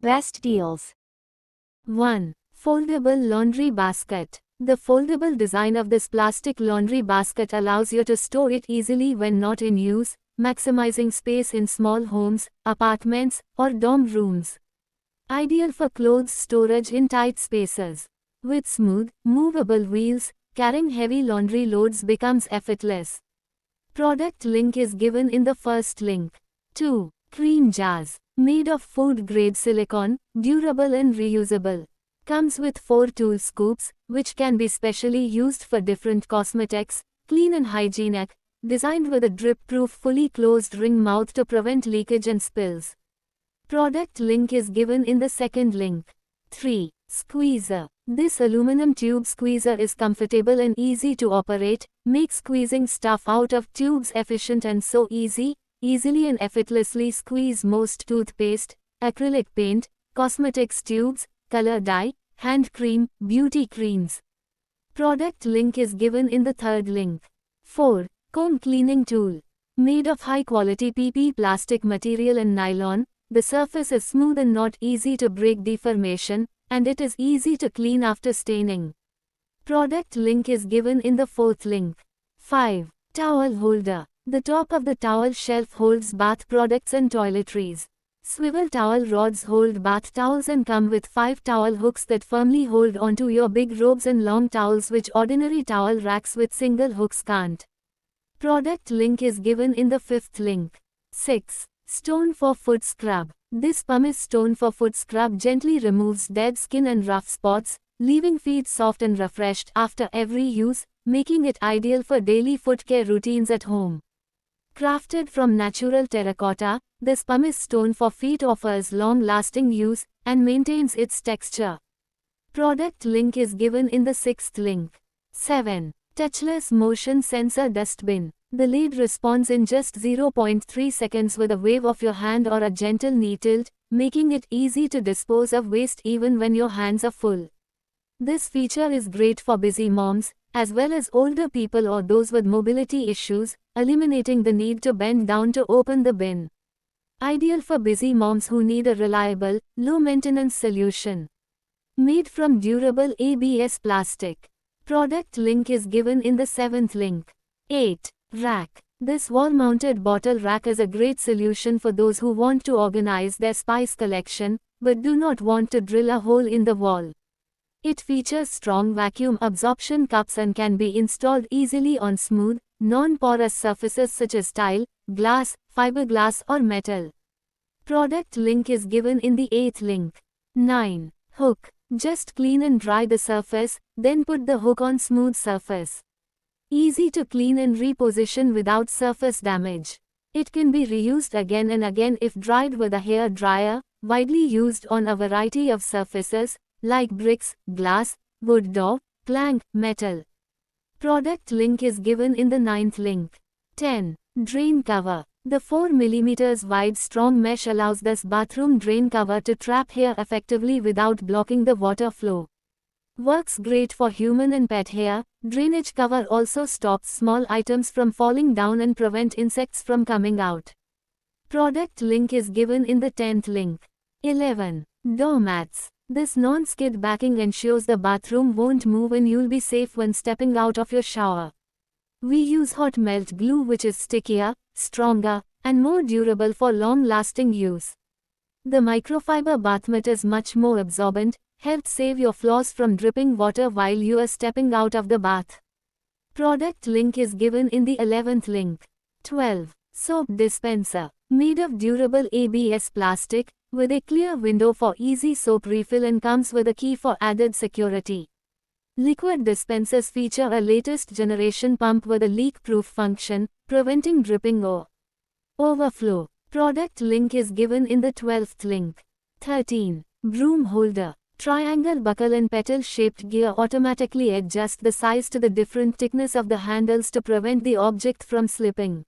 Best deals. 1. Foldable laundry basket. The foldable design of this plastic laundry basket allows you to store it easily when not in use, maximizing space in small homes, apartments, or dorm rooms. Ideal for clothes storage in tight spaces. With smooth, movable wheels, carrying heavy laundry loads becomes effortless. Product link is given in the first link. 2. Cream jars. Made of food-grade silicone, durable and reusable. Comes with 4 tool scoops, which can be specially used for different cosmetics, clean and hygienic, designed with a drip-proof fully closed ring mouth to prevent leakage and spills. Product link is given in the second link. 3. Squeezer. This aluminum tube squeezer is comfortable and easy to operate, makes squeezing stuff out of tubes efficient and so easily and effortlessly squeeze most toothpaste, acrylic paint, cosmetics tubes, color dye, hand cream, beauty creams. Product link is given in the third link. 4. Comb cleaning tool. Made of high-quality PP plastic material and nylon, the surface is smooth and not easy to break deformation, and it is easy to clean after staining. Product link is given in the fourth link. 5. Towel holder. The top of the towel shelf holds bath products and toiletries. Swivel towel rods hold bath towels and come with 5 towel hooks that firmly hold onto your big robes and long towels which ordinary towel racks with single hooks can't. Product link is given in the fifth link. 6. Stone for foot scrub. This pumice stone for foot scrub gently removes dead skin and rough spots, leaving feet soft and refreshed after every use, making it ideal for daily foot care routines at home. Crafted from natural terracotta, this pumice stone for feet offers long-lasting use and maintains its texture. Product link is given in the sixth link. 7. Touchless motion sensor dustbin. The lid responds in just 0.3 seconds with a wave of your hand or a gentle knee tilt, making it easy to dispose of waste even when your hands are full. This feature is great for busy moms, as well as older people or those with mobility issues, eliminating the need to bend down to open the bin. Ideal for busy moms who need a reliable, low-maintenance solution. Made from durable ABS plastic. Product link is given in the seventh link. 8. Rack. This wall-mounted bottle rack is a great solution for those who want to organize their spice collection, but do not want to drill a hole in the wall. It features strong vacuum absorption cups and can be installed easily on smooth, non-porous surfaces such as tile, glass, fiberglass or metal. Product link is given in the 8th link. 9. Hook. Just clean and dry the surface, then put the hook on smooth surface. Easy to clean and reposition without surface damage. It can be reused again and again if dried with a hair dryer, widely used on a variety of surfaces, like bricks, glass, wood door, plank, metal. Product link is given in the 9th link. 10. Drain cover. The 4 mm wide strong mesh allows this bathroom drain cover to trap hair effectively without blocking the water flow. Works great for human and pet hair. Drainage cover also stops small items from falling down and prevent insects from coming out. Product link is given in the 10th link. 11. Doormats. This non-skid backing ensures the bathroom won't move and you'll be safe when stepping out of your shower. We use hot melt glue which is stickier, stronger, and more durable for long-lasting use. The microfiber bath mat is much more absorbent, helps save your floors from dripping water while you are stepping out of the bath. Product link is given in the 11th link. 12. Soap dispenser. Made of durable ABS plastic, with a clear window for easy soap refill and comes with a key for added security. Liquid dispensers feature a latest generation pump with a leak-proof function, preventing dripping or overflow. Product link is given in the 12th link. 13. Broom holder. Triangle buckle and petal-shaped gear automatically adjust the size to the different thickness of the handles to prevent the object from slipping.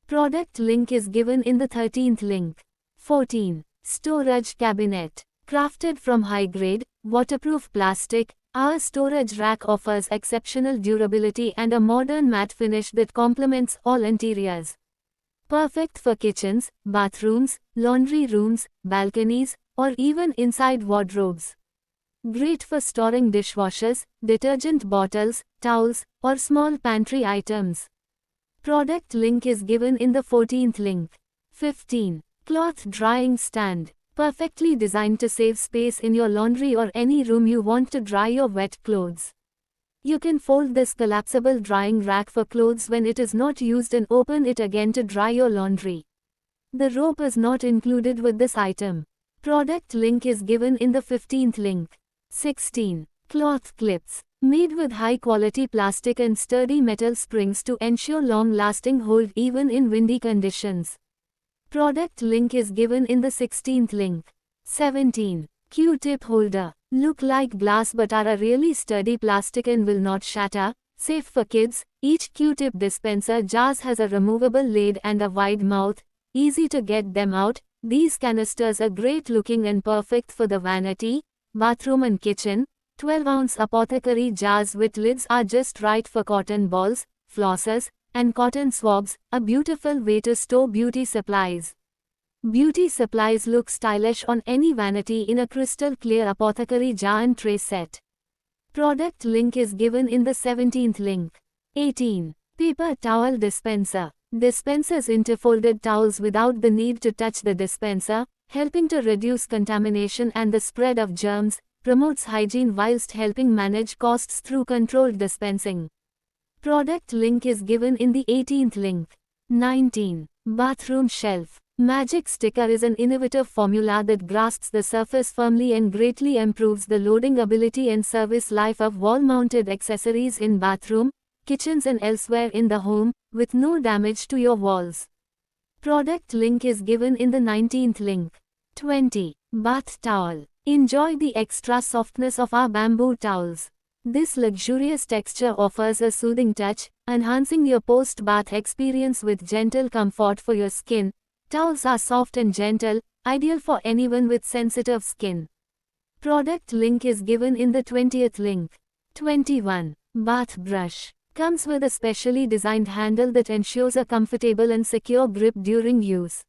Product link is given in the 13th link. 14. Storage cabinet. Crafted from high-grade, waterproof plastic, our storage rack offers exceptional durability and a modern matte finish that complements all interiors. Perfect for kitchens, bathrooms, laundry rooms, balconies, or even inside wardrobes. Great for storing dishwashers, detergent bottles, towels, or small pantry items. Product link is given in the 14th link. 15. Cloth drying stand. Perfectly designed to save space in your laundry or any room you want to dry your wet clothes. You can fold this collapsible drying rack for clothes when it is not used and open it again to dry your laundry. The rope is not included with this item. Product link is given in the 15th link. 16. Cloth clips. Made with high-quality plastic and sturdy metal springs to ensure long-lasting hold even in windy conditions. Product link is given in the 16th link. 17. Q-tip holder. Look like glass but are a really sturdy plastic and will not shatter. Safe for kids. Each Q-tip dispenser jars has a removable lid and a wide mouth. Easy to get them out. These canisters are great looking and perfect for the vanity, bathroom and kitchen. 12-ounce apothecary jars with lids are just right for cotton balls, flossers, and cotton swabs, a beautiful way to store beauty supplies. Beauty supplies look stylish on any vanity in a crystal clear apothecary jar and tray set. Product link is given in the 17th link. 18. Paper towel dispenser. Dispenses interfolded towels without the need to touch the dispenser, helping to reduce contamination and the spread of germs. Promotes hygiene whilst helping manage costs through controlled dispensing. Product link is given in the 18th link. 19. Bathroom shelf. Magic Sticker is an innovative formula that grasps the surface firmly and greatly improves the loading ability and service life of wall-mounted accessories in bathroom, kitchens and elsewhere in the home, with no damage to your walls. Product link is given in the 19th link. 20. Bath towel. Enjoy the extra softness of our bamboo towels. This luxurious texture offers a soothing touch, enhancing your post-bath experience with gentle comfort for your skin. Towels are soft and gentle, ideal for anyone with sensitive skin. Product link is given in the 20th link. 21. Bath brush. Comes with a specially designed handle that ensures a comfortable and secure grip during use.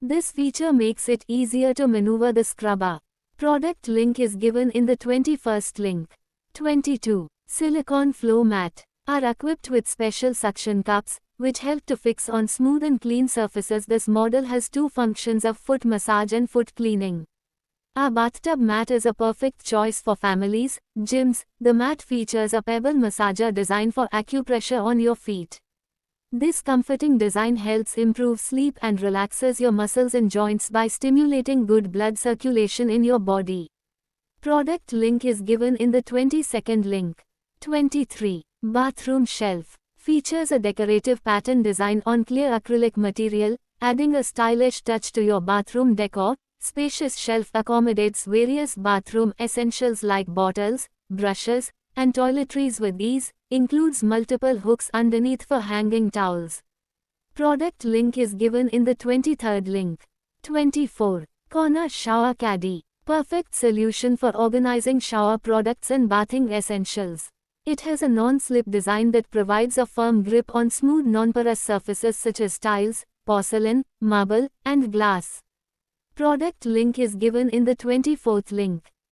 This feature makes it easier to maneuver the scrubber. Product link is given in the 21st link. 22. Silicone flow mat. Are equipped with special suction cups, which help to fix on smooth and clean surfaces. This model has two functions of foot massage and foot cleaning. Our bathtub mat is a perfect choice for families, gyms. The mat features a pebble massager designed for acupressure on your feet. This comforting design helps improve sleep and relaxes your muscles and joints by stimulating good blood circulation in your body. Product link is given in the 22nd link. 23. Bathroom shelf. Features a decorative pattern design on clear acrylic material, adding a stylish touch to your bathroom decor. Spacious shelf accommodates various bathroom essentials like bottles, brushes, and toiletries with ease. Includes multiple hooks underneath for hanging towels. Product link is given in the 23rd link. 24. Corner shower caddy. Perfect solution for organizing shower products and bathing essentials. It has a non-slip design that provides a firm grip on smooth non-porous surfaces such as tiles, porcelain, marble, and glass. Product link is given in the 24th link.